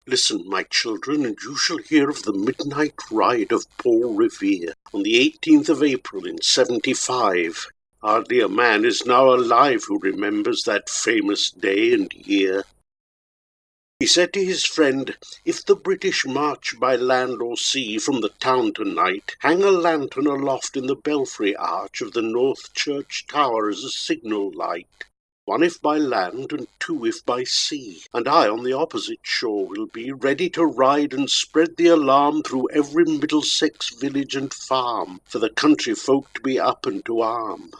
Listen, my children, and you shall hear of the midnight ride of Paul Revere on the 18th of April in 75. Hardly a man is now alive who remembers that famous day and year. He said to his friend, "If the British march by land or sea from the town tonight, hang a lantern aloft in the belfry arch of the North Church tower as a signal light. One if by land, and two if by sea, and I on the opposite shore will be, ready to ride and spread the alarm through every Middlesex village and farm, for the country folk to be up and to arm."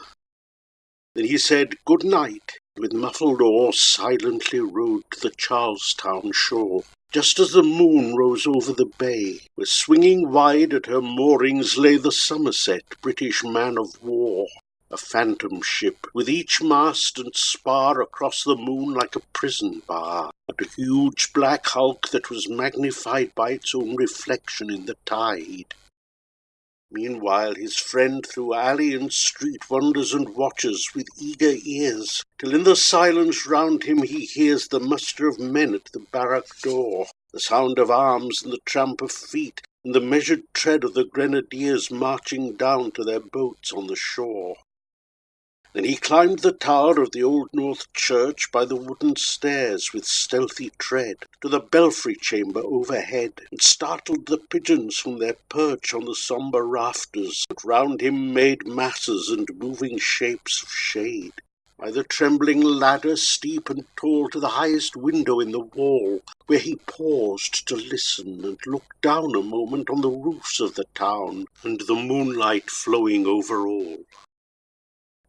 Then he said, "Good night," with muffled oar silently rowed to the Charlestown shore, just as the moon rose over the bay, where swinging wide at her moorings lay the Somerset British man of war. A phantom ship, with each mast and spar across the moon like a prison bar, and a huge black hulk that was magnified by its own reflection in the tide. Meanwhile his friend through alley and street wanders and watches with eager ears, till in the silence round him he hears the muster of men at the barrack door, the sound of arms and the tramp of feet, and the measured tread of the grenadiers marching down to their boats on the shore. Then he climbed the tower of the old North Church by the wooden stairs with stealthy tread, to the belfry chamber overhead, and startled the pigeons from their perch on the sombre rafters, that round him made masses and moving shapes of shade. By the trembling ladder, steep and tall, to the highest window in the wall, where he paused to listen and look down a moment on the roofs of the town, and the moonlight flowing over all.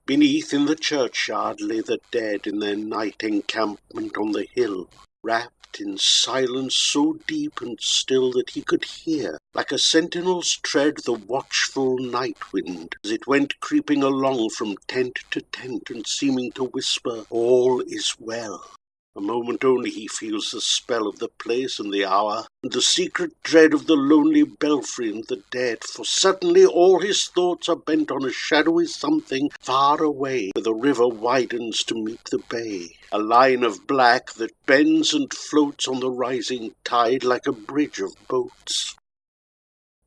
Beneath in the churchyard lay the dead in their night encampment on the hill, wrapped in silence so deep and still that he could hear, like a sentinel's tread, the watchful night wind, as it went creeping along from tent to tent and seeming to whisper, "All is well." A moment only he feels the spell of the place and the hour, and the secret dread of the lonely belfry and the dead, for suddenly all his thoughts are bent on a shadowy something far away, where the river widens to meet the bay, a line of black that bends and floats on the rising tide like a bridge of boats.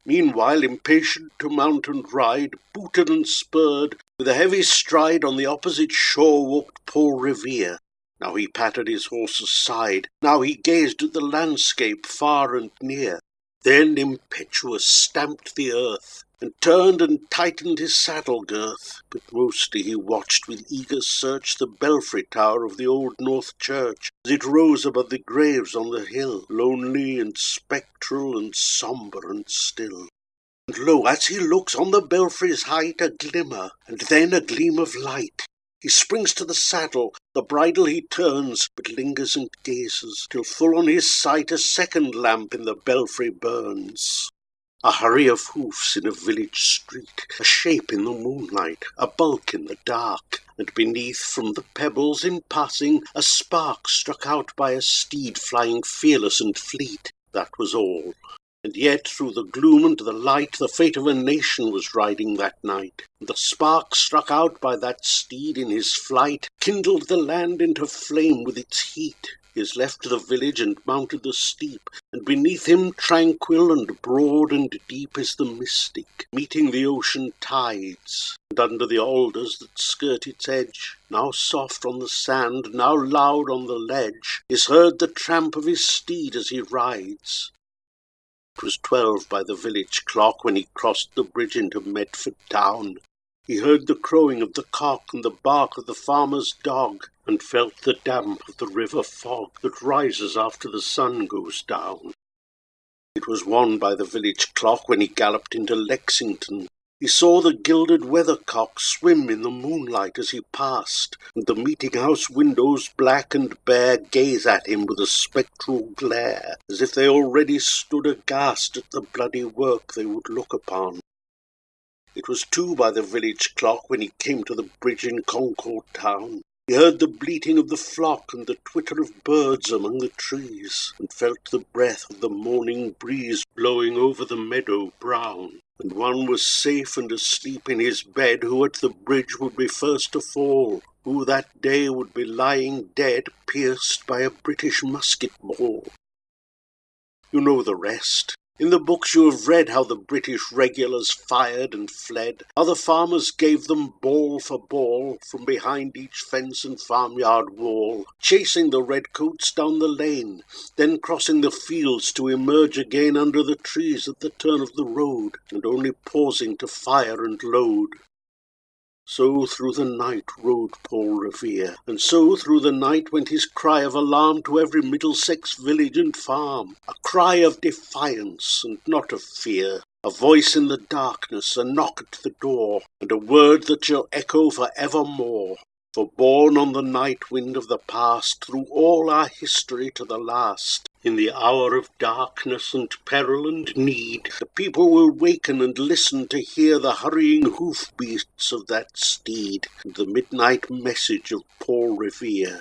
Meanwhile, impatient to mount and ride, booted and spurred, with a heavy stride on the opposite shore walked Paul Revere. Now he patted his horse's side, now he gazed at the landscape far and near, then impetuous stamped the earth, and turned and tightened his saddle girth, but mostly he watched with eager search the belfry tower of the old North Church, as it rose above the graves on the hill, lonely and spectral and sombre and still. And lo, as he looks on the belfry's height, a glimmer, and then a gleam of light. He springs to the saddle, the bridle he turns, but lingers and gazes, till full on his sight a second lamp in the belfry burns. A hurry of hoofs in a village street, a shape in the moonlight, a bulk in the dark, and beneath from the pebbles in passing a spark struck out by a steed flying fearless and fleet. That was all. And yet through the gloom and the light the fate of a nation was riding that night, and the spark struck out by that steed in his flight kindled the land into flame with its heat. He has left the village and mounted the steep, and beneath him tranquil and broad and deep is the mystic, meeting the ocean tides, and under the alders that skirt its edge, now soft on the sand, now loud on the ledge, is heard the tramp of his steed as he rides. It was 12 by the village clock when he crossed the bridge into Medford town. He heard the crowing of the cock and the bark of the farmer's dog, and felt the damp of the river fog that rises after the sun goes down. It was 1 by the village clock when he galloped into Lexington. He saw the gilded weathercock swim in the moonlight as he passed, and the meeting-house windows, black and bare, gaze at him with a spectral glare, as if they already stood aghast at the bloody work they would look upon. It was 2 by the village clock when he came to the bridge in Concord town. He heard the bleating of the flock and the twitter of birds among the trees, and felt the breath of the morning breeze blowing over the meadow brown. And one was safe and asleep in his bed who at the bridge would be first to fall, who that day would be lying dead, pierced by a British musket ball. You know the rest. In the books you have read how the British regulars fired and fled, how the farmers gave them ball for ball from behind each fence and farmyard wall, chasing the redcoats down the lane, then crossing the fields to emerge again under the trees at the turn of the road, and only pausing to fire and load. So through the night rode Paul Revere, and so through the night went his cry of alarm to every Middlesex village and farm, a cry of defiance and not of fear, a voice in the darkness, a knock at the door, and a word that shall echo for evermore. For borne on the night wind of the past, through all our history to the last, in the hour of darkness and peril and need, the people will waken and listen to hear the hurrying hoof-beats of that steed, and the midnight message of Paul Revere.